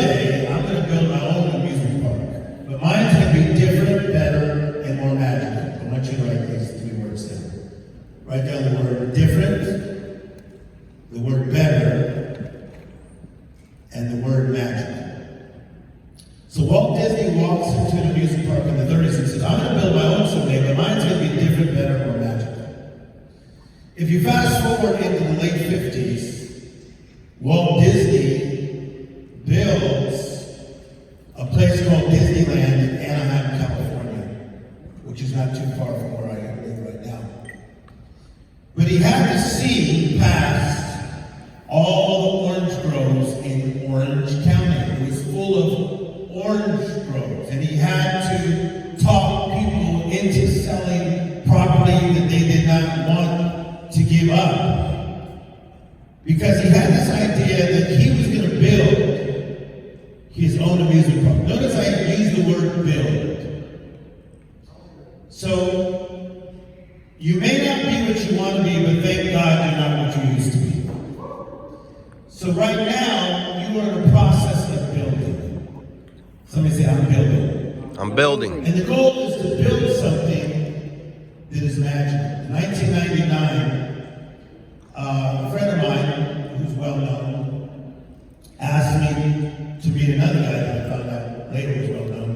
someday I'm going to build my own amusement park. But mine's going to be different, better, and more magical. I want you to write these 3 words down. Write down the word different, the word better, and the word magical. So Walt Disney walks into an amusement park in the 30s and says, I'm going to build my own someday, but mine's going to be different, better, more magical. If you fast forward into the late 50s, Walt Disney builds a place called Disneyland in Anaheim, California, which is not too far from where I live right now. But he had to see past all the orange groves in Orange County. It was full of orange groves, and he had to talk people into selling property that they did not want to give up. Because he had this idea that he was going to build his own amusement park. Notice I use the word build. So, you may not be what you want to be, but thank God you're not what you used to be. So right now, you are in the process of building. Somebody say, I'm building. I'm building. And the goal is to build something that is magical. In 1999, a friend of mine, who's well known, asked me to meet another guy that I found out later was well known.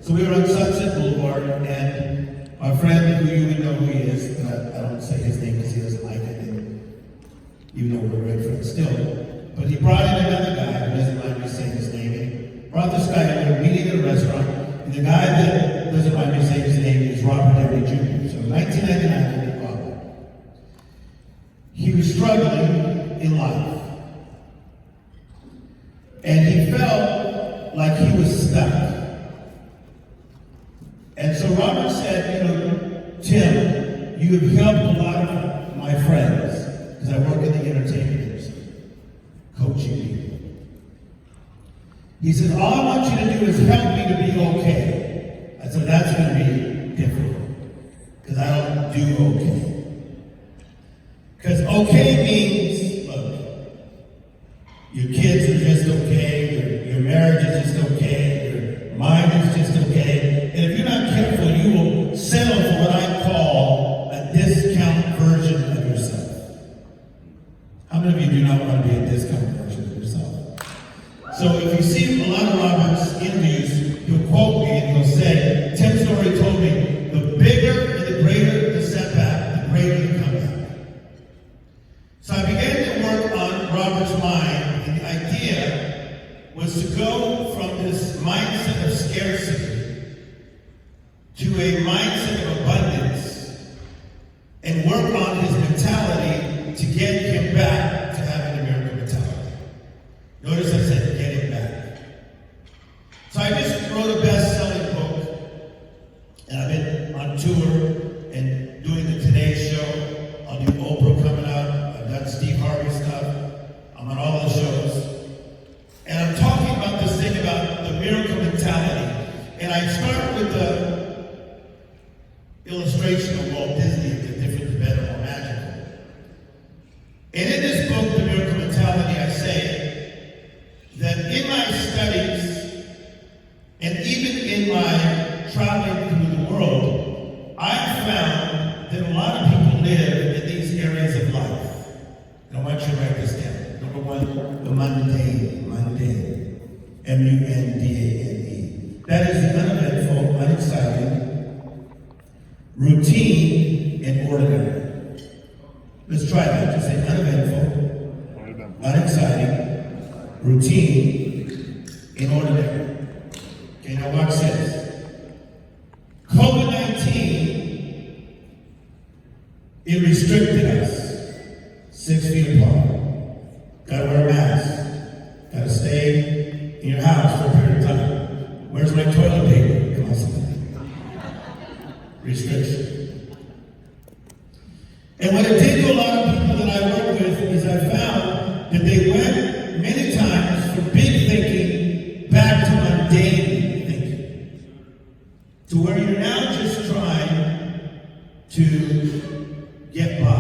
So we were on Sunset Boulevard, and our friend, who you would know who he is, but I don't say his name because he doesn't like it, and even though we're great friends still, but he brought in another guy who doesn't mind me saying his name, and brought this guy in. We were meeting at a restaurant, and the guy that doesn't mind me saying his name is Robert Downey Jr. So in 1999, I met Robert. He was struggling in life, and he felt like he was stuck. And so Robert said, Tim, you have helped a lot of my friends, because I work in the entertainment industry, coaching people. He said, all I want you to do is help me to be okay. I said, that's going to be difficult, because I don't do okay. Because okay means, look, your kids are just okay, your marriage is just okay, your mind is just okay, and if you're not careful, you will settle for what I call a discount version of yourself. How many of you do not want to be a discount version of yourself? So if you see a lot of Robert's interviews, he'll quote me and he'll say, Tim Storey told me, the bigger and the greater the setback, the greater the comeback. So I began to work on Robert's mind, and the idea was to go from this mindset of scarcity to a mindset of abundance and work on his mentality to get him back to having a miracle mentality. Notice I said, get him back. So I just wrote a best-selling book, and I've been on tour and doing the Today Show. I'll do Oprah coming out. I've done Steve Harvey stuff. I'm on all the shows. And I'm talking about this thing about the miracle mentality. And I start with the illustration of Walt Disney, the different, the better, more magical. And in this book, The Miracle Mentality, I say that in my studies, and even in my traveling through the world, I've found that a lot of people live in these areas of life. And I want you to write this down. Number one, the mundane. M-U-N-D-A-N-E. That is the uneventful, unexciting, routine, and ordinary. Let's try that. Just say uneventful, unexciting, routine, and ordinary. Okay, now watch this. COVID-19, it restricted us 6 feet apart. Gotta wear a mask. Gotta stay in your house for a period of time. Where's my toilet paper? Come on, somebody. Restriction. And what it did to a lot of people that I work with is I found that they went many times from big thinking back to mundane thinking. To where you're now just trying to get by,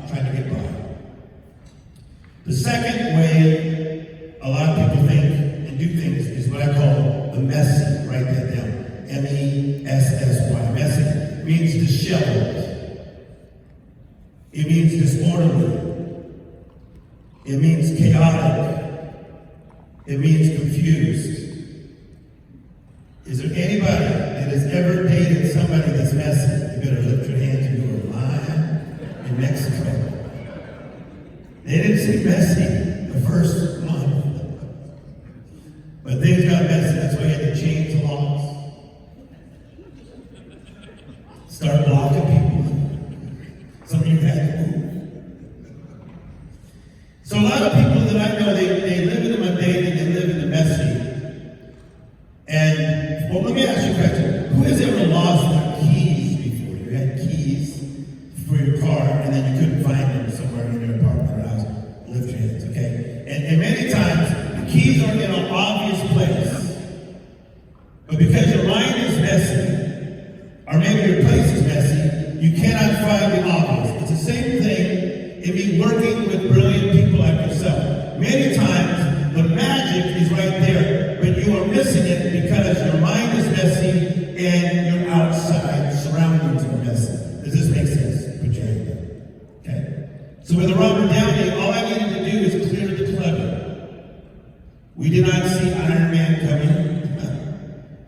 trying to get by. The second way a lot of people think and do things messy. Write that down. M-E-S-S-Y. Messy means disheveled. It means disorderly. It means chaotic. It means confused. Is there anybody that has ever dated somebody that's messy? You better lift your hands and you were lying in Mexico. They didn't say messy the first month. But things got messy. That's why you had to change the laws. Start blocking people. Some of you had to move. So a lot of people that I know, they live in the mundane and they live in the messy. And, well, let me ask you a question. Who has ever lost their keys before? You had keys for your car and then you couldn't find them somewhere in your apartment or house. Lift your hands, okay? And many times, the keys are in an obvious place. But because your mind is messy, or maybe your place is messy, you cannot find the obvious. It's the same thing in me working with brilliant people like yourself. Many times, the magic is right there, but you are missing it because your mind is messy and your outside surroundings are messy. Does this make sense? Put your hand down. Okay? So with the Robert Downey, all I needed to do is clear the clutter. We did not see Iron Man coming.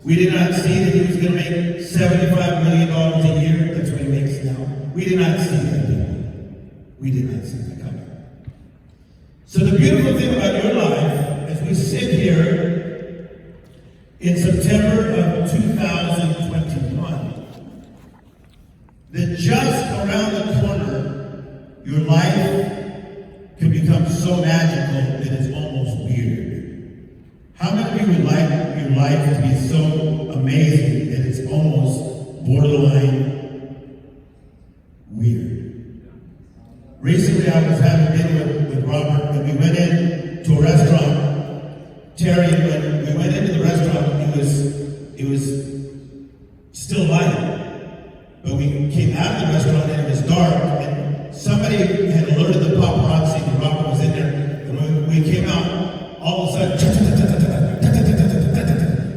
We did not see that he was going to make $75 million a year. That's what he makes now. We did not see that, people. We did not see that coming. So the beautiful thing about your life, as we sit here in September of 2021, that just around the corner, your life can become so magical that it's almost weird. How many of you would like your life to be so amazing that it's almost borderline weird? Recently, I was having dinner with Robert, and we went in to a restaurant. Terry, when we went into the restaurant, it was still light. But we came out of the restaurant and it was dark, and somebody had alerted the paparazzi that Robert was in there. And when we came out, all of a sudden,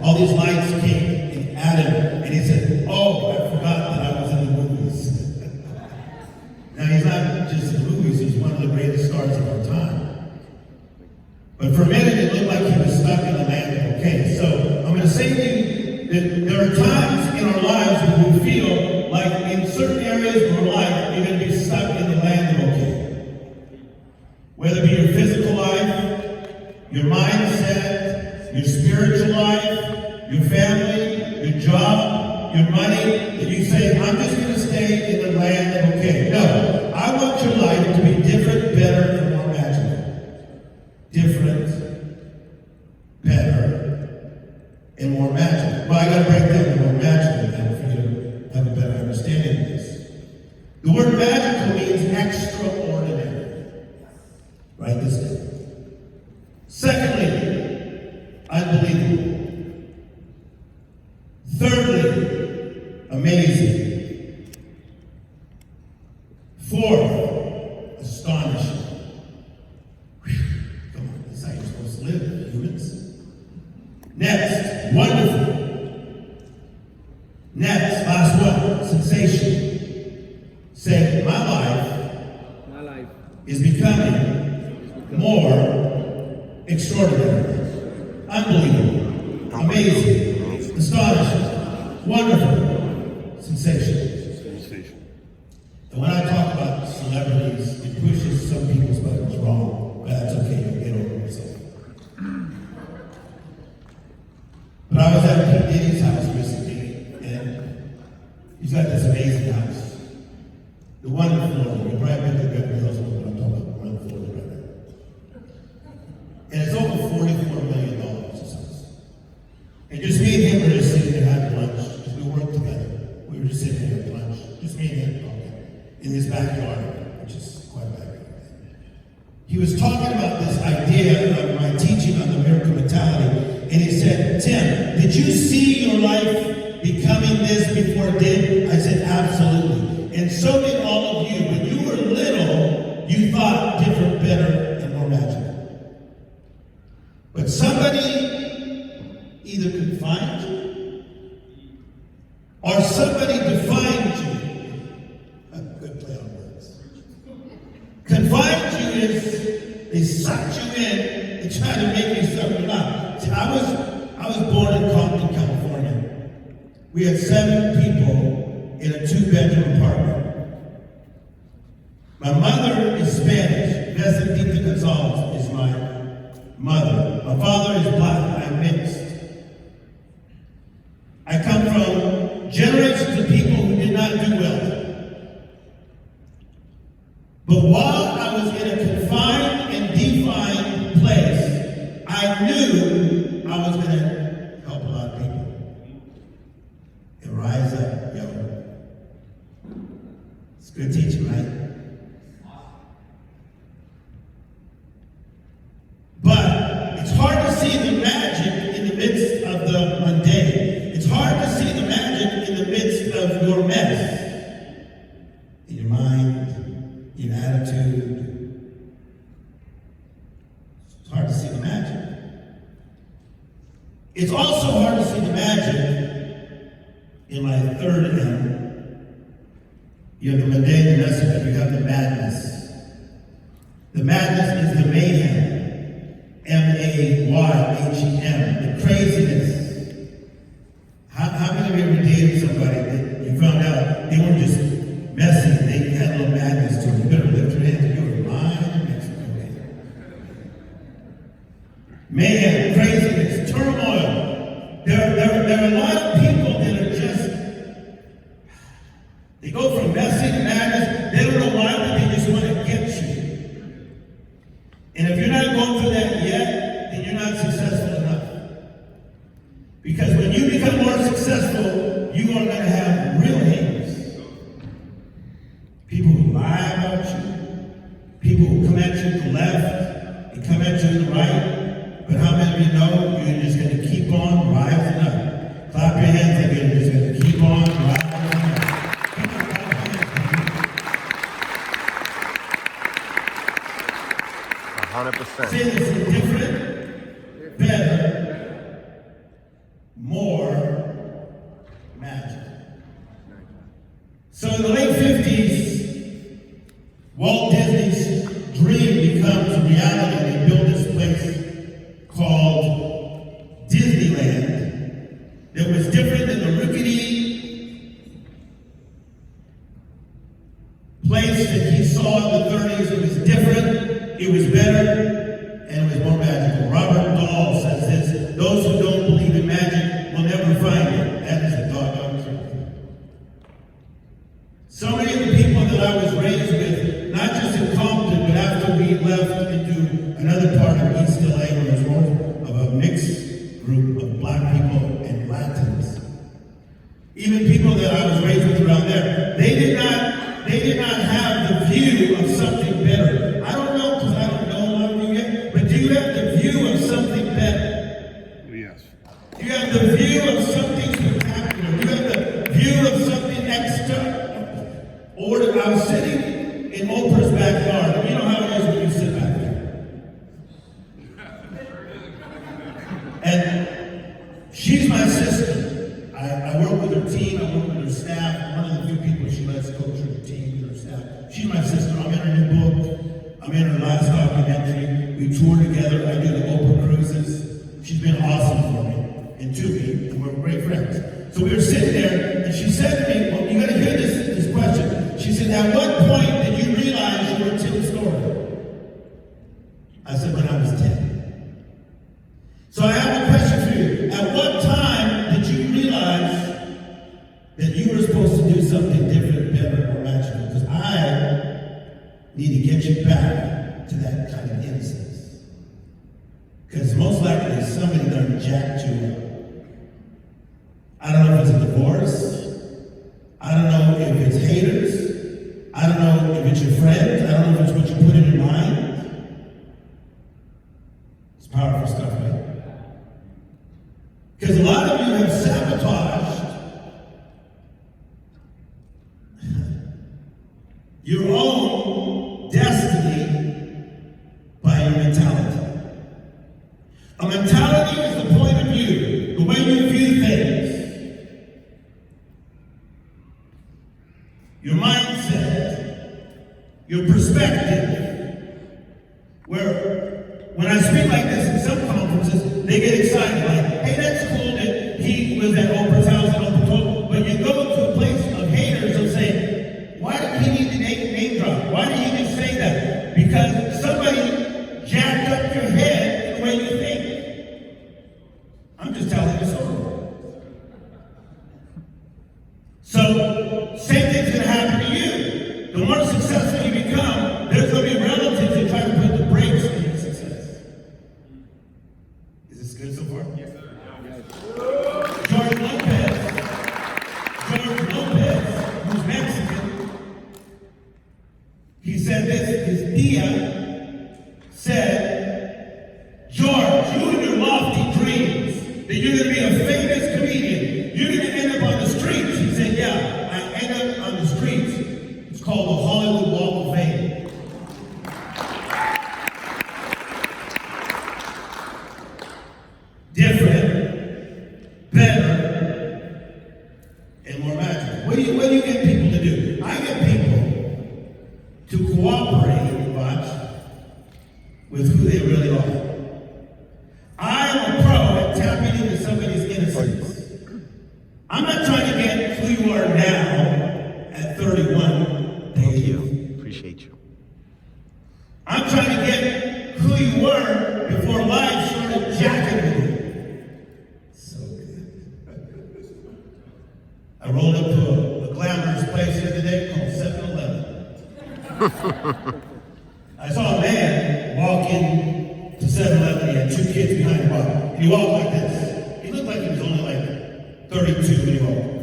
all these lights came at him, and he said, "Oh, I forgot that I was in the movies." Now, he's not just in the movies, he's one of the greatest stars of our time. But for a minute, it looked like he was stuck in the land of okay. So, I'm going to say to you that there are times in our lives when we feel like in certain areas of our life, you're going to be stuck in the land of okay. Whether it be your physical life, your mindset, your spiritual life, your family, your job, your money, that you say, I'm just going to stay in the land of okay. No, I want your life to be different, better, and more magical. Different, better, and more magical. Well, I got to break down the word magical now for you to have a better understanding of this. The word magical means extraordinary. Write this down. Secondly, unbelievable. Thirdly, amazing. Fourth, astonishing. Whew. Come on, that's how you're supposed to live, humans. Next, wonderful. Next, last one, sensation. Say, my life is becoming more extraordinary, unbelievable, amazing, astonishing, wonderful, sensational. And when I talk about celebrities, it pushes some people's buttons wrong, but that's okay, you'll get over yourself. But I was at Pete Diddy's house recently, and he's got this amazing house. The one in Florida, you've probably been to Beverly Hills, what I'm talking about, one in Florida right now. And it's over $44 million, his house. And just me and him were just sitting there having lunch, because we worked together. We were just sitting there having lunch, just me and him talking, in his backyard, which is quite a backyard. He was talking about this idea of my teaching on the miracle mentality, and he said, Tim, did you see your life becoming this before it did? I said, absolutely. And so did all of you. When you were little, you thought different, better, and more magical. But somebody either could find somebody defines you, a good play on words. Confines you is they sucked you in and try to make you something you're not. See, I was born in Compton, California. We had 7 people in a 2-bedroom apartment. My mother is Spanish. Vesadita Gonzalez is my mother. My father is black. I'm mixed. I come from generations of people who did not do well. But while I was in a confined and defined place, I knew I was going to help a lot of people. And rise up, yo. It's good teaching, right? But it's hard to see the magic in the midst of the mundane. It's hard to see the magic in the midst of your mess. In your mind, your attitude. It's hard to see the magic. It's also hard to see the magic in my third M. You have the mundane, the messy, but you have the madness. The madness is the mayhem. M-A-Y-H-E-M, the craziness. How many of you ever dated somebody that you found out they weren't just messy, they had a little madness to them? You better lift your hands and you were lying in Mexico. Mayhem, craziness, turmoil. There are a lot of people that are just, they go from messy to madness, they don't know why, but they just want to get you. And if you're not going through that yet, then you're not successful enough. Because when you become more successful, you are going to have real haters. People who lie about you. People who come at you to the left and come at you to the right. But how many of you know you're just going to keep on rising up? Clap your hands again. You're just going to keep on rising up. 100%. Sin is different, better, more magic. So in the late 50s, Walt Disney's dream becomes reality. They build this place called Disneyland that was different than the rickety place that he saw in the 30s. It was different. It was better, and it was more magical. Robert Dahl says this: those who don't believe in magic will never find it. That is a doggone truth. So many of the people that I was raised with, not just in Compton, but after we left into another part of East LA, where there was more of a mixed group of black people and Latins. Even people that I was raised with around there, they did not have the view of something better. I don't know, because I don't know a lot of you yet, but do you have the view of something better? Yes. Do you have the view of something spectacular? Do you have the view of something extra? Or I was sitting in Oprah's backyard, and you know how it is when you sit back there. And she's my sister. I work with her team, I work with her staff. I'm one of the few people she lets coach her team and her staff. She's my sister. I'm in her new book. I'm in her last documentary. We tour together. I do the Oprah cruises. She's been awesome for me and to me, and we're great friends. So we were sitting there, and she said to me, well, you got to hear this question. She said, at what point did you realize you were Tim Storey? I said, when I was 10. So I have a question for you. At what time did you realize that you were supposed to do something different, better, more magical? Because I need to get you back to that kind of innocence. Because most likely somebody done jacked you up. I don't know if it's a divorce. I don't know if it's haters. I don't know if it's your friends. I don't know if it's what you put in your mind. It's powerful stuff, right? Because a lot of you have sabotaged your own destiny by your mentality. A mentality is the point of view, the way you view things. So, same thing's going to happen to you. The more successful you become, there's going to be relatives that try to put the brakes on your success. Is this good so far? Yes, sir. George Lopez, who's Mexican, he said this, his Dia said, George, you and your lofty dreams, that you're going to be a famous comedian, you're going to end up on the streets. He said, yeah, I end up on the streets. It's called the Hollywood Walk of Fame. Different, better, and more magical. What do you get people to do? I get people to cooperate, watch, with who they really are. I'm a pro at tapping into somebody's innocence. I'm not trying to get who you are now at 31. Thank you. Appreciate you. I'm trying to get who you were before life started jacking with you. So good. I rolled up to a glamorous place the other day called 7-Eleven. I saw a man walk in to 7-Eleven. He had 2 kids behind the bar. He walked like this. He looked like he was only like 32 when he walked.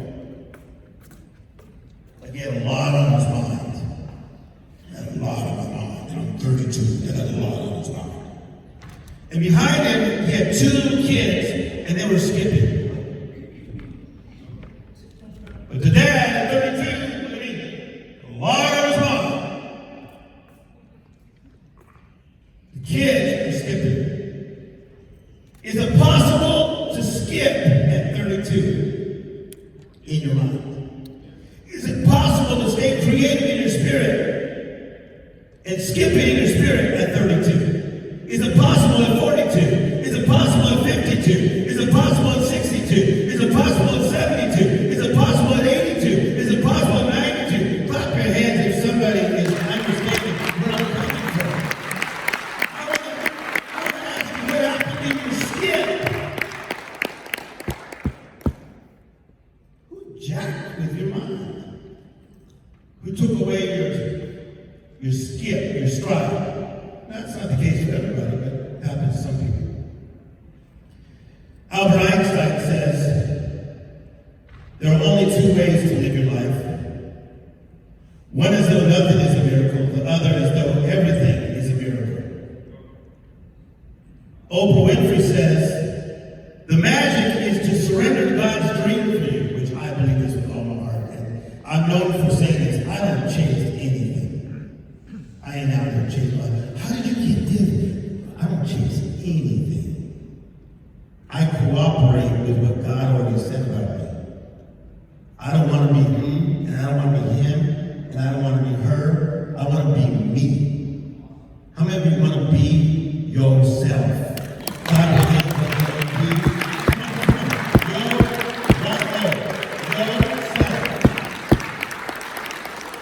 Like he had a lot on his mind. He had a lot on his mind. And I'm 32. He had a lot on his mind. And behind him, he had 2 little kids, and they were skipping. But the dad at 32, look at me, a lot on his mind. The kids are skipping. Is it possible to skip at 32 in your mind? Is it possible to stay creative in your spirit and skipping in your spirit at 32? Is it possible at 42? Is it possible at 52? Is it possible at 62? Is it possible at 72? Is it possible at 82? Is it possible at 92? Clap your hands if somebody is understanding where I'm coming from. I want to ask you what happened in your skip. Who jacked with your mind? Who took away your skip, your stride? That's not the case for everybody, but it happens to some people. Albert Einstein says, there are only 2 ways to live your life. One is though nothing is a miracle, the other is though everything is a miracle. Oprah Winfrey says, the magic is to surrender God's dream for you, which I believe is with all my heart. And I'm known for saying this, I don't chase anything. I ain't out there chasing life. How did you get there? I don't chase anything. I cooperate with what God already said about me. I don't want to be him, and I don't want to be him, and I don't want to be her. I want to be me. How many of you want to be yourself? God will give you yourself.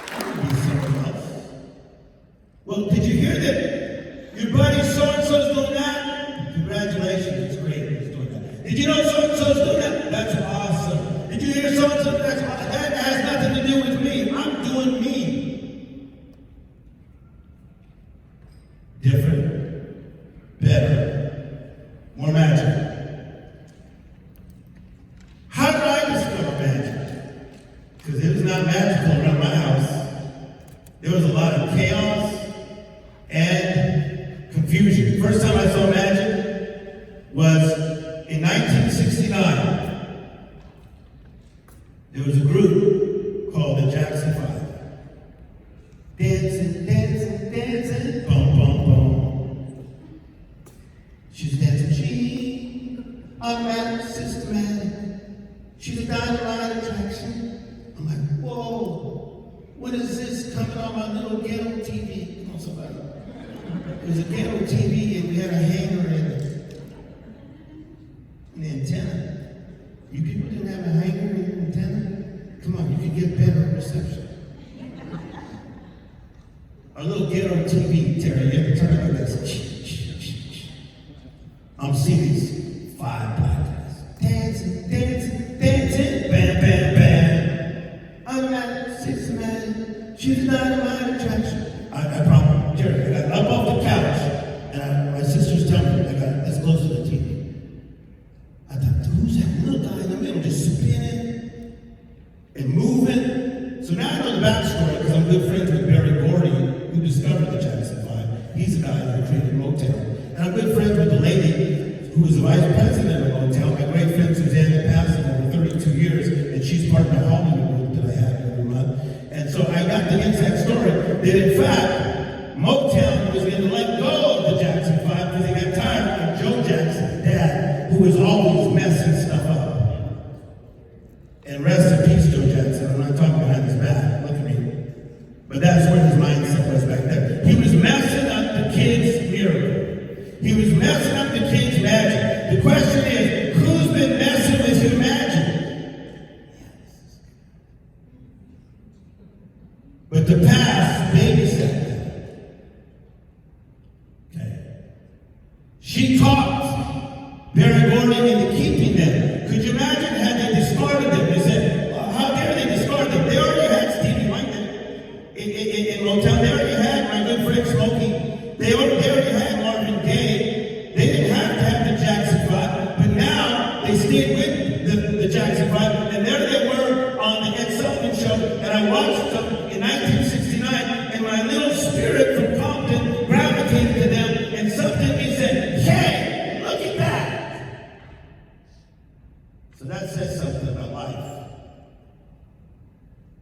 I want to be someone else. Well, did you hear that? Your buddy so-and-so's doing that? Congratulations, it's great he's doing that. Did you know so-and-so's doing that? That's awesome. Did you hear so-and-so? That's awesome. That has nothing to do with me. I'm doing me. Different, better, more magic. How did I discover magic? Because it was not magical around my house. There was a lot of chaos and confusion. First time I saw magic was in 1969. There was a group called the Jackson 5. Dancing, dancing, dancing, boom, boom, boom. She's dancing, she automatic, systematic. She's a dynamite attraction. I'm like, whoa, what is this coming on my little ghetto TV? Come on, somebody. It was a ghetto TV and we had a hanger in it. An antenna. You people didn't have a hanger in your antenna? Come on, you can get better reception. Our little ghetto TV, Terry, you have to turn it like this. I'm seeing these 5 black guys dancing, dancing, dancing, bam, bam, bam. She's a dynamite attraction. I promise, Jerry, I got up off the couch, and my sister's telling me, I got this close to the TV. I thought, who's that little guy in the middle just spinning and moving? So now I know the backstory because I'm good friends with Barry Gordy, who discovered the Jackson 5. He's the guy who created Motown. And I'm good friends with the lady who was the vice president of Motown, my great friend Suzanne, that passed over 32 years, and she's part of my Hollywood group that I have every month. And so I got the inside story that in fact, Motown was going to let go of the Jackson 5 because they got tired of Joe Jackson's dad, who was always messing stuff up. And rest in peace, Joe Jackson. I'm not talking behind his back. Look at me. But that's where his mindset was back there. He was messing up the kids' miracle. He was messing up the kids' magic. The question is, who's been messing with your magic? But the past babysat them. Okay. She talked Barry Gordy into keeping them. Could you imagine had they discarded them? They said, how dare they discard them? They already had Stevie Wonder in Motown. They already had my good friend Smokey. They already had Marvin Gaye. They didn't have to have the Jackson 5, but now they stayed with the Jackson 5, and there they were on the Ed Sullivan Show, and I watched them in 1969, and my little spirit from Compton gravitated to them, and something in me said, hey, look at that. So that says something about life.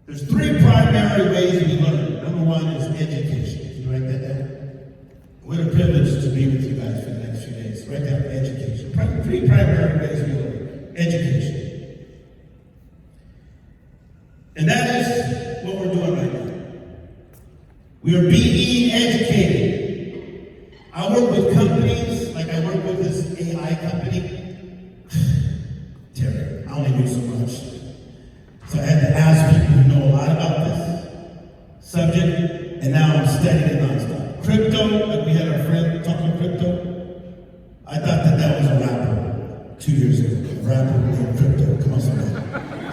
There's three primary ways we learn. Number one is education. Can you write that down? What a privilege to be with you guys for the next few days. Write down education. Three primary ways we learn. Education. And that is what we're doing right now. We are being educated. I work with companies, like I work with this AI company. Terry, I only do so much. So I had to ask people who know a lot about this subject, and now I'm studying it nonstop. Crypto, like we had our friend talking crypto. I thought that was a rapper 2 years ago. A rapper named Crypto. Come on, somebody.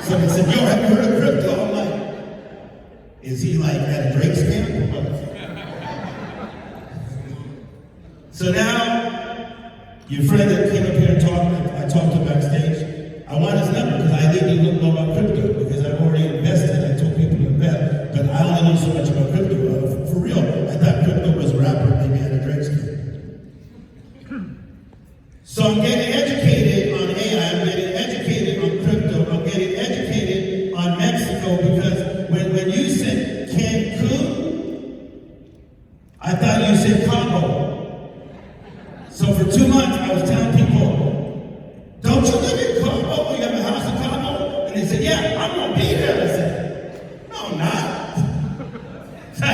Somebody said, yo, have you heard of crypto? I'm like, is he like at a Drake's camp? So now, your friend that came up here and talked, I talked to backstage. I want his number because I didn't even know about crypto because I've already invested. I told people to invest, but I only know so much about crypto. For real, I thought crypto was a rapper, maybe at a Drake's camp. So I'm getting educated on AI, I'm getting educated on crypto, I'm getting educated on Mexico because when you said Cancun, I thought you said Cabo. So for 2 months I was telling people, don't you live in Cabo? You have a house in Cabo? And they said, yeah, I'm gonna be there. I said, no, I'm not. I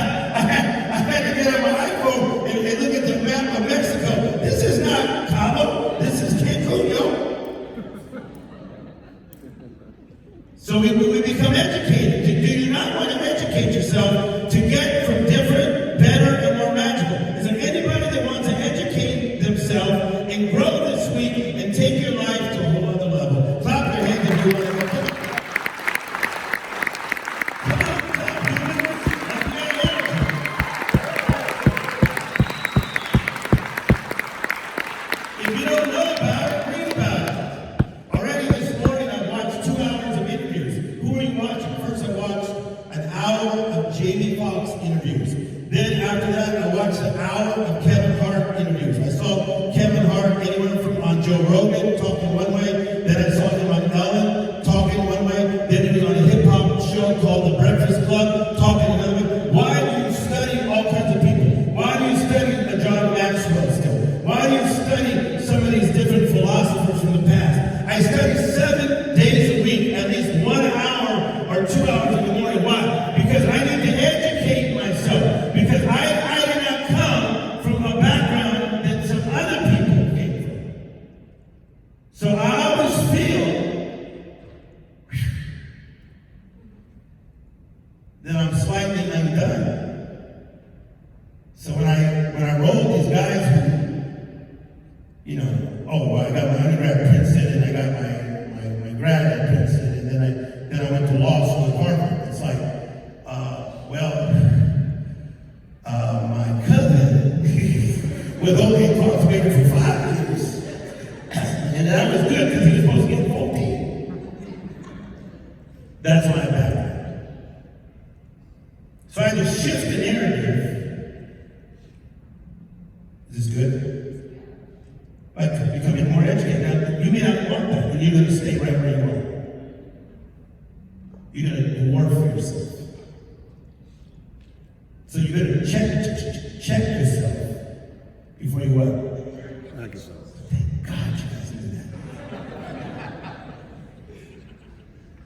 had to get on my iPhone and look at the map of Mexico. This is not Cabo. This is Cancun, yo. So we become educated. Do you not want to educate yourself to get from different, better, and more magical? Is there anybody that wants to educate themselves and grow this week and take your life to a whole other level? Clap your hands if you want to go. If you don't know about it, read about it. Already this morning I watched 2 hours of interviews. Who are you watching? First I watched an hour of Jamie Foxx interviews. Then after that I watched an hour of Kevin Hart interviews. I saw Kevin Hart anywhere from on Joe Rogan talking one way, then I saw him on Ellen talking one way, then he was on a hip hop show called The Breakfast Club talking another way. Why do you study all kinds of people? Why do you study John Maxwell still? Why do you study some of these different philosophers from the past? I study 7 days a week, at least 1 hour or 2 hours in the morning. Why? Because I need to educate myself. Because I did not come from a background that some other people came from. So I always feel that I'm slightly undone. So when I roll these guys who, you know, oh, well, I got my undergrad at Princeton and I got my grad at Princeton and then I went to law school at Harvard. It's like, well, the golden incarcerated for 5 years. And that was good because he was supposed to get 14. That's my background. So I had to shift the narrative. Is this good? By becoming more educated. Now, you may not want that, but you're going to stay right where you are. You're going to dwarf yourself. So you better check yourself before you what? Thank God you guys do that.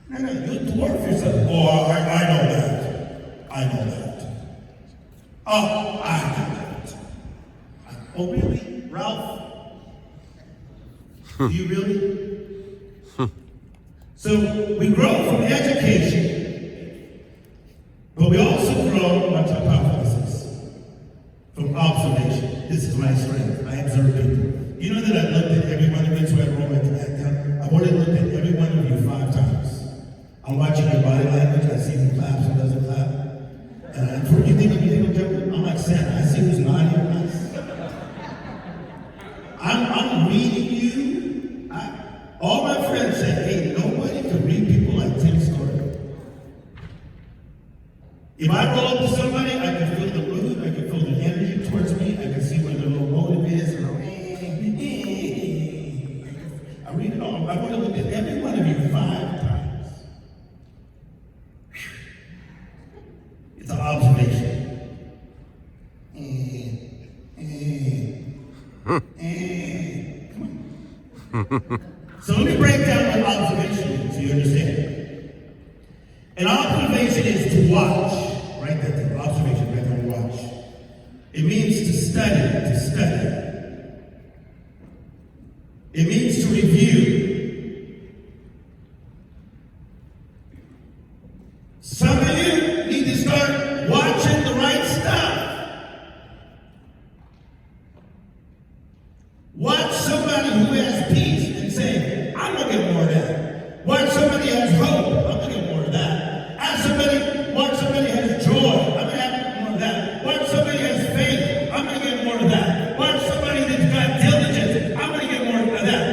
No, you'll dwarf yourself. Oh, I know that. I know that. Oh, I know that. Oh, really? Ralph? Do you really? So we grow from education, but we also grow, watch how powerful this is, from observation. This is my strength. I observe people. You know that I've looked at every one of you, so I roll my back down. I've already looked at every one of you 5 times. I'm watching your body language. I see who claps and doesn't clap. And you think I'm joking? I'm like Santa. I see who's nodding or not. I'm reading you. All my friends say, hey, nobody can read people like Tim Storey. If I roll up to somebody, I can feel the mood, I can feel the energy towards me, I can see where their little motive is, and I read it all. I want to look at every one of you 5 times. It's an observation. Come on. So let me break down what observation is, so you understand. An observation is to watch. Write that down. Observation, write down watch. It means to study, It means to review. Some of you need to start watching the right stuff. Watch somebody who has peace and say, I'm going to get more of that. Watch somebody who has hope. I'm going to get more of that. Watch somebody who has joy. I'm going to have more of that. Watch somebody who has faith. I'm going to get more of that. Watch somebody that's got diligence. I'm going to get more of that.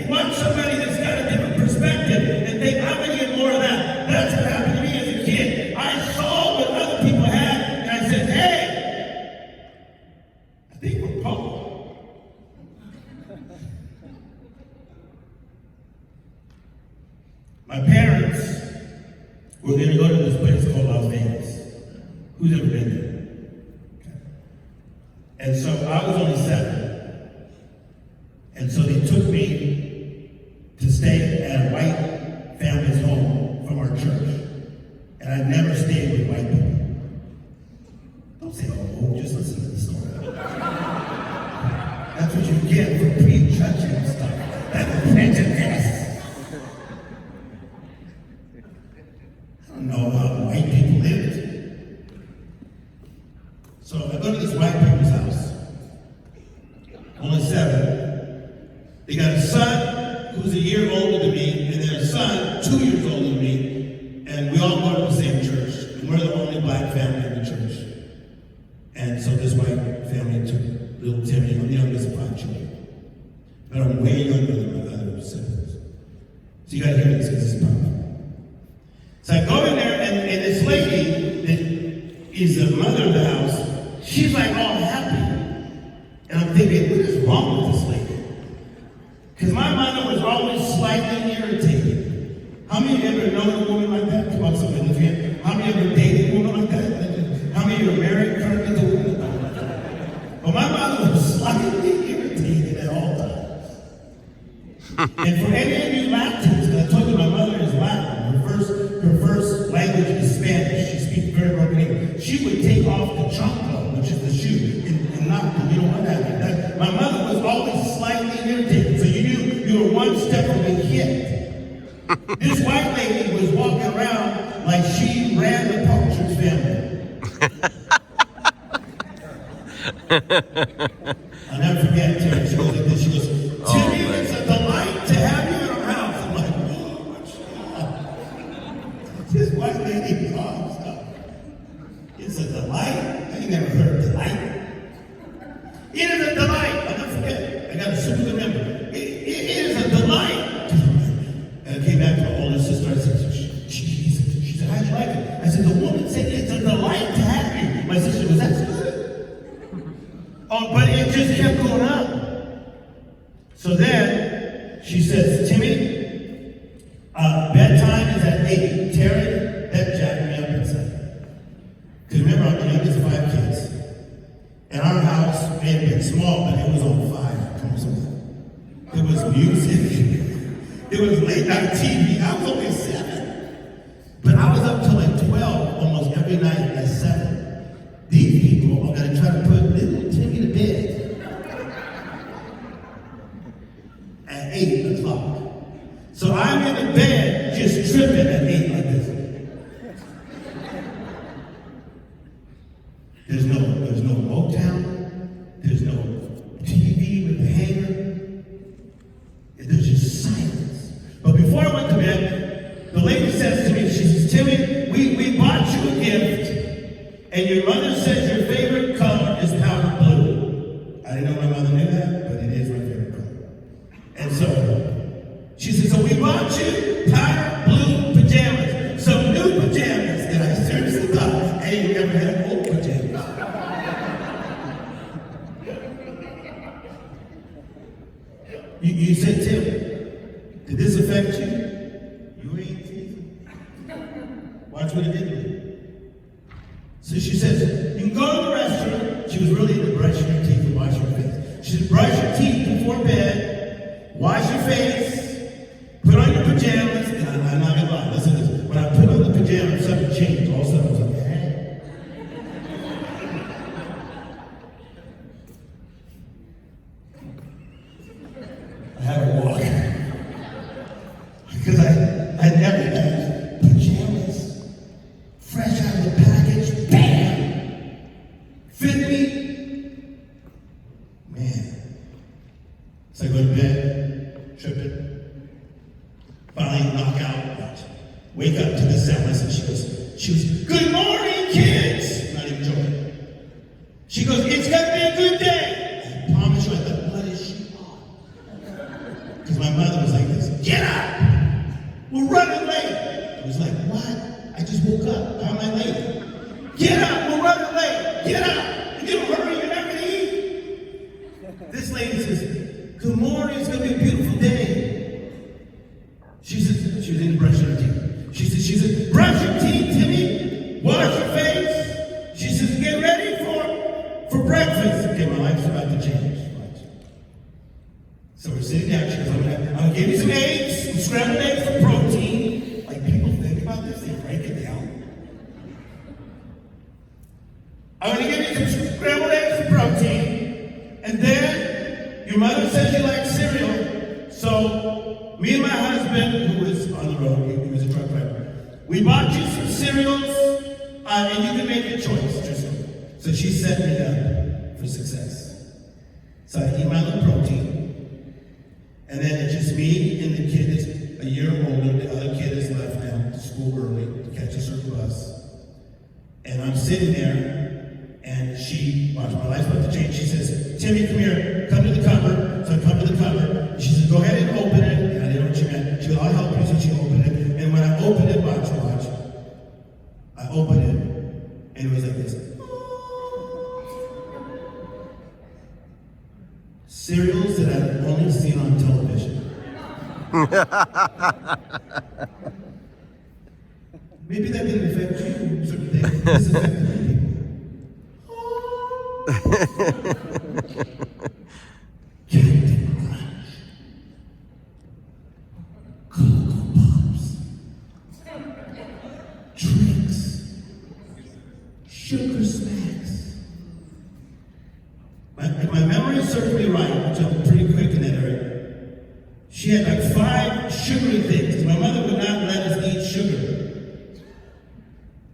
Watch somebody that's got a different perspective and think, I'm going to get more of that. That's what happened to me as a kid. I saw what other people had and I said, hey, I think we're Paul. My parents were going to go to this place called Las Vegas. Who's ever been there? Okay. And so I was only 7. And so they took me to stay at a white family's home from our church. And I never stayed with white people. Don't say, oh, just listen to the story. That's what you get for prejudging stuff. That's prejudice. I don't know how white people lived. So I go to this white people's house. Only 7. They got a son who's a year older than me, and then a son 2 years older than me, and we all go to the same church. And we're the only black family in the church. And so this white family took little Timmy, I'm the youngest of 5 children. But I'm way younger than my other siblings. So you gotta hear this because it's powerful. So I go in there, and this lady that is the mother of the house, she's like all happy. And I'm thinking, what is wrong with this lady? Because my mother was always slightly irritated. How many of you ever known a woman like that? Come on, somebody lift your hand. How many ever dated a woman like that? How many of you are married currently to a woman like that? Well, my mother was slightly irritated at all times. And for any of you Latins, I told you my mother is Latin. Her first language is Spanish. She speaks very broken English. She would take off the chancla, which is the shoe, and not the, you don't want that. My mother was always slightly irritated, so you knew you were one step from being hit. This white lady was walking around like she ran the Partridge Family. I'll never forget Terry. She goes like this. She goes, Timmy, it's a delight to have you in our house. I'm like, oh, what's up? This white lady talks stuff. It's a delight. I ain't never heard of delight. It is a delight just kept going up. So then she says, Timmy, bedtime is at 8. Terry, that jacked me up inside. Because remember, I'm the youngest of 5 kids. And our house may have been small, but it was on fire. Come on, somebody. It was music. It was late night TV. I was only 7. But I was up till like 12 almost every night at 7. These people are going to try to put little Timmy to bed at 8 o'clock. So I'm in the bed just tripping at 8 like this. There's no Motown. There's no TV with the hanger. There's just silence. But before I went to bed, the lady says to me, she says, Timmy, we bought you a gift, and your mother says your favorite color is powder blue. I didn't know my mother knew that, but it is my favorite color. And so, she said, so we bought you powder blue pajamas, some new pajamas. And I seriously thought, hey, you ever had old pajamas? You said, Tim, did this affect you? You ain't teasing. Watch what it did to me. So she says, you can go to the restroom. She was really into brushing your teeth and washing your face. She said, brush your teeth before bed, wash your face, put on your pajamas, and I'm not gonna lie, listen to this. When I put on the pajamas, something changed. All of a sudden I was like, hey. I had to walk. Because I never had pajamas, fresh out of the package, bam! Fit me. Man. So I go to bed, tripping, finally knock out, wake up to the sound. Listen, she goes, good morning, kids! Not even joking. She goes, it's gonna be a good day. I promise you, I thought, what is she on? Because my mother was like this, get up! We're running late. I was like, what? I just woke up. How am I late? Get up! We're running late. Get up! You don't hurry, you're not gonna eat. This lady says, good morning, it's gonna be a beautiful day. She says, she was in brushing her teeth. She says, brush your teeth, Timmy. Wash your face. She says, get ready for breakfast. Okay, my life's about to change. So we're sitting down. She goes, I'm gonna give you some eggs, some scrambled eggs for protein. Like, people think about this, they break it down. I'm gonna give you some scrambled eggs for protein. And then your mother says you like cereal. So me and my husband, who was on the road, he was a truck driver, we bought you some cereals, and you can make a choice. So she set me up for success. So I eat my little protein. And then it's just me and the kid that's a year older. The other kid is left now to school early to catch a certain bus. And I'm sitting there, and she, watch, my life's about to change. She says, Timmy, come here, come to the cupboard. So I come to the cupboard. She says, go ahead and open it. And I didn't know what she meant. She goes, I'll help you. So she opened it. And when I opened it, watch. I opened it, and it was like this. Cereals that I've only seen on television. Maybe that didn't affect you. Certain things. This affected people. Captain Crunch. Cocoa Pops. Tricks. Sugar Smacks. If my memory serves me right, which I'm pretty quick in that area, she had like 5 sugary things. My mother would not let us eat sugar.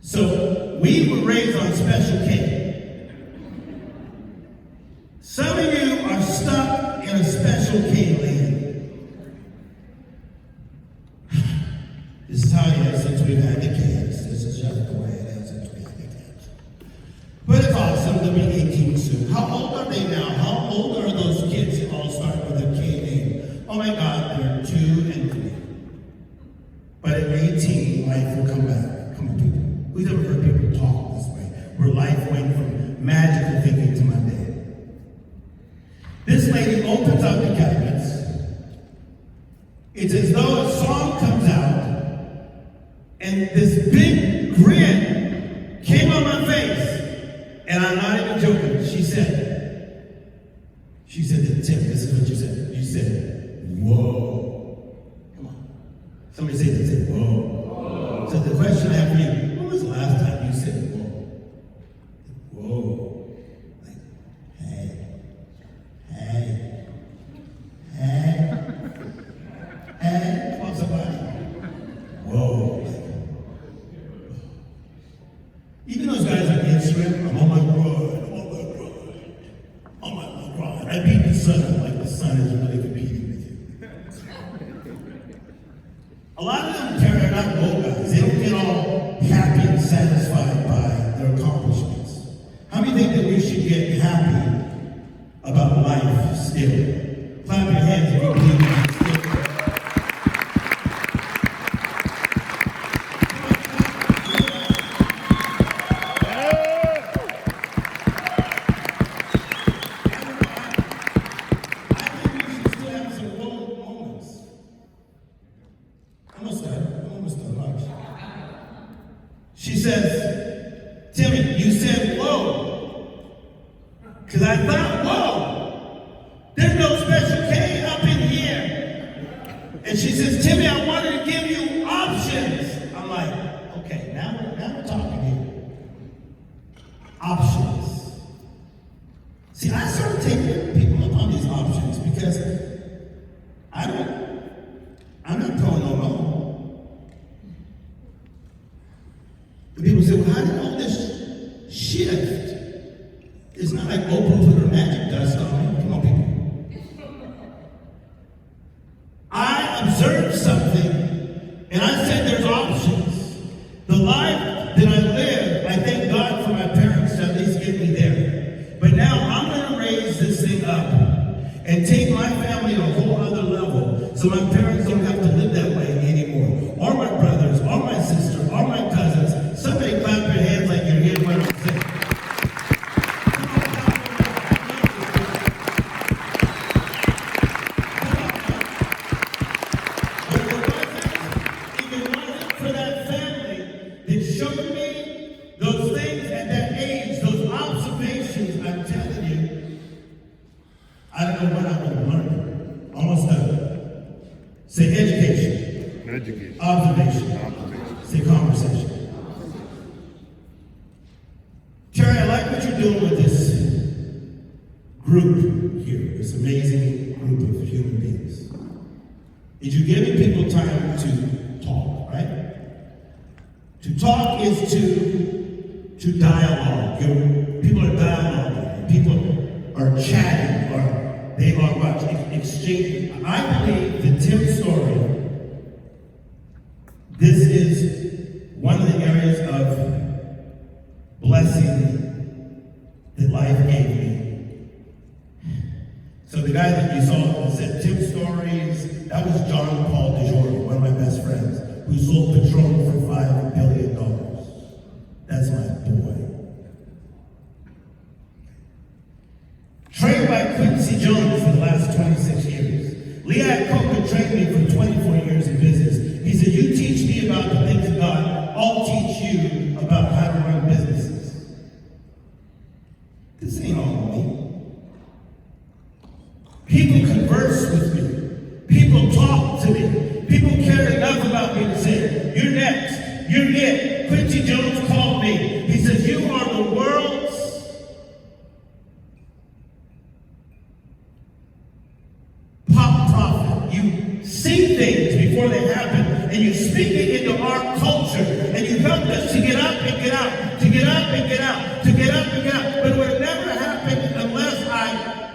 So we were raised on Special K. Some of you are stuck in a Special K land. This is how it is since we've had the kids. This is just the way it is since we had the kids. But it's awesome to be 18 soon. How old are they now? How old are those kids that all start with a K name? Oh my God, they're 2 and 3. But at 18, life will come back. Come on, people. We've never heard people talk this way, where life went from magical thinking to my bed. It's as though a song comes out, and this big grin came on my face, and I'm not even joking. She said, Tim, this is what you said. You said, whoa. Come on. Somebody say that. Say, whoa. So the question I have for you, when was the last time you said whoa? Whoa. Like, hey. Come on, somebody. Whoa. Even those guys on Instagram, I'm on my grind. I beat the sun like the sun is really competing with you. A lot of them are not low guys. They don't get all happy and satisfied by their accomplishments. How many think that we should get happy about life still? Clap your hands if you believe that still. She says, Timmy, you said whoa. Because I thought, whoa, there's no special K up in here. And she says, Timmy, I wanted to give you options. I'm like, okay, now we're talking here. Options. See, I started taking people up on these options because I'm not throwing no loan. And people say, well, how did all this shift? It's not like Oprah put her magic dust on me. Come on, people. I observed something, and I said there's options. The life that I live, I thank God for my parents to at least get me there. But now I'm going to raise this thing up and take my family to a whole other level so my parents don't have to live that way anymore. Or my brothers, or my sister, or my cousins. Somebody clap your hands like you're hearing what I'm saying. If it wasn't for that family that showed me those things at that age, those observations, I'm telling you, I don't know what I would have learned. Almost done. Say education. Education. Observation. Say conversation. Terry, I like what you're doing with this group here, this amazing group of human beings. Is you're giving people time to talk, right? To talk is to dialogue. People are dialoguing. People are chatting, or they are exchanging. I believe that Tim Storey, this is one of the areas of blessing that life gave me. So the guy that you saw that said Tim Storey's, that was John Paul DeJour, one of my best friends, who sold Patron for $5 billion. That's my boy. Trained by Quincy Jones for the last 26 years. Leah Coker trained me for 24 years in business. He said, you teach me about the things of God, I'll teach you about how to run businesses. This ain't all me. People converse with me. People talk to me. People care enough about me to say, you're next. You're it. Quincy Jones called me. He says, you are the world's pop prophet. You see things before they happen, and you speak it into our culture, and you help us to get up and get out, to get up and get out, to get up and get out. But it would never happen unless I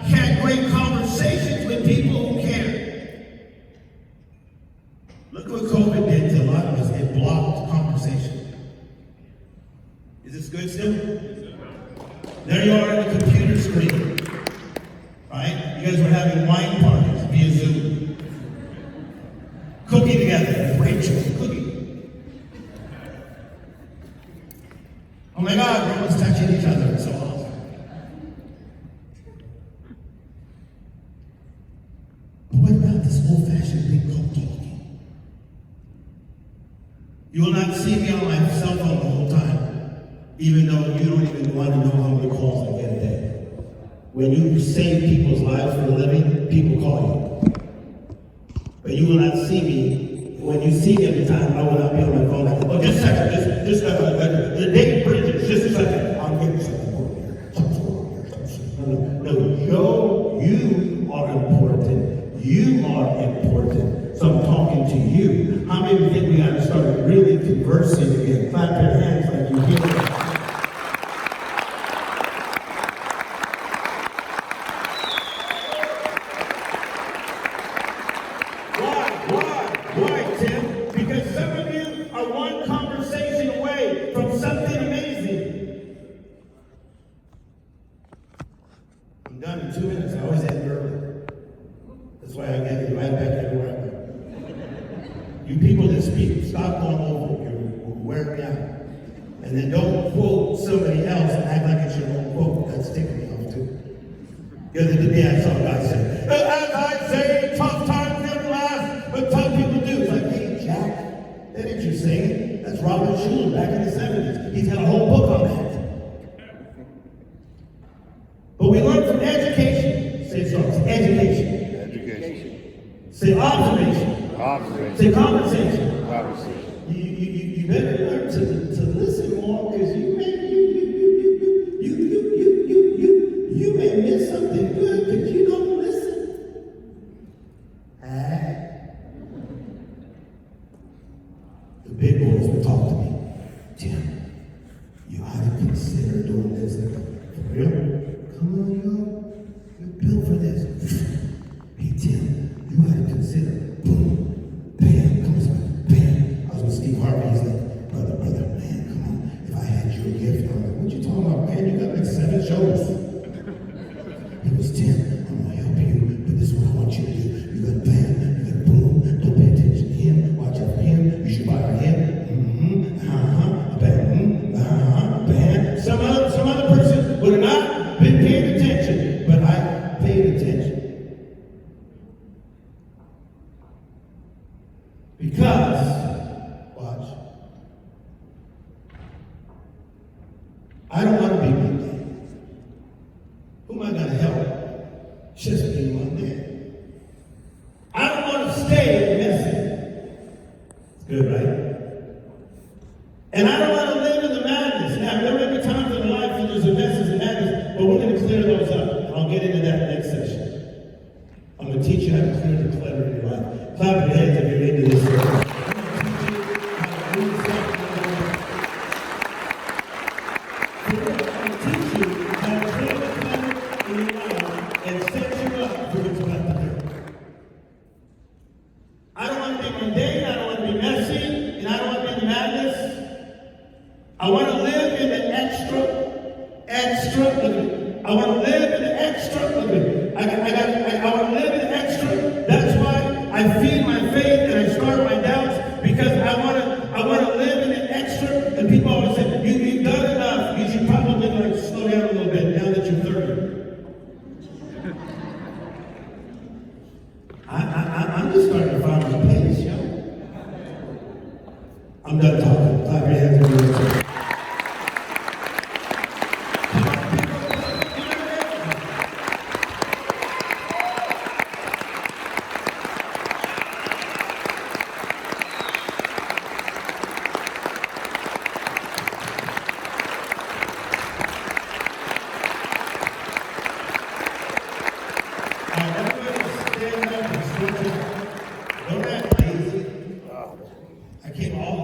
had great conversations with people who care. Look what COVID did to a lot of us. It blocked conversation. Is this good still? There you are on the computer screen. Right? You guys were having wine parties via Zoom. Cooking together with Rachel. Cooking. Oh my God, everyone's touching each other. It's so awesome. But what about this old-fashioned thing called talking? You will not see me on my cell phone the whole time, even though you don't even want to know how many calls I get a day. When you save people's lives for a living, people call you. But you will not see me. When you see me every time, I will not be on my phone like, oh, just a second, the David Bridges, just a second. I'm getting something important here. Something's going on here. No, you are important. You are important. So I'm talking to you. How many think we got to start really conversing again? Clap your hands like you hear it. Why, Tim? Because some of you are one conversation away from something amazing. I'm done in 2 minutes. I always end early. That's why I get you right back everywhere I go. You people that speak, stop going over. You're wearing me out. And then don't quote somebody else and act like it's your own quote. That's ticking me off too. The other day I saw a guy say, as I say, tough times never last, but tough people do. It's like, hey, Jack, that ain't you saying. That's Robert Schuller back in the 70s. He's got a whole book on that. But we learn from education. Say something. Education. Education. Say observation. Observation. Say conversation. Conversation. You better learn to listen more, because you may miss something good because you don't listen. The big boys will talk to me. Tim, you ought to consider doing this. For real? Come on, yo. You're built for this. Hey, Tim, you ought to consider. Boom. Bam. Comes bam. I was with Steve Harvey. He's like, brother, man, come on. If I had your gift, I'm like, what you talking about, man? You got like 7 shows. It was Tim, I'm gonna help you, but this is what I want you to do. You gotta bam, you gotta boom, don't pay attention to him, watch out for him, you should buy for him, bam. Some other person would have not been paying attention, but I paid attention. Because, watch, I don't want to be Monday. Who am I going to help? Just be one man. I don't want to stay messy. It's good, right? And I don't want to live in the madness. Now, there may be times in life when there's a messes and madness, but we're going to clear those up. And I'll get into that next session. I'm going to teach you how to clear the clutter in your life. Clap your hands if you're into this. I don't want to be mundane, I don't want to be messy, and I don't want to be in the madness. I want to live in the extra living. I want to live in the extra living. I want to live in the extra. That's why I feed my faith and I start my doubts, because I want to live in the extra. And people always say, you've done enough. You should probably like slow down a little bit now that you're 30. I'm just starting to find my pace, yo. I'm done talking. Clap your hands.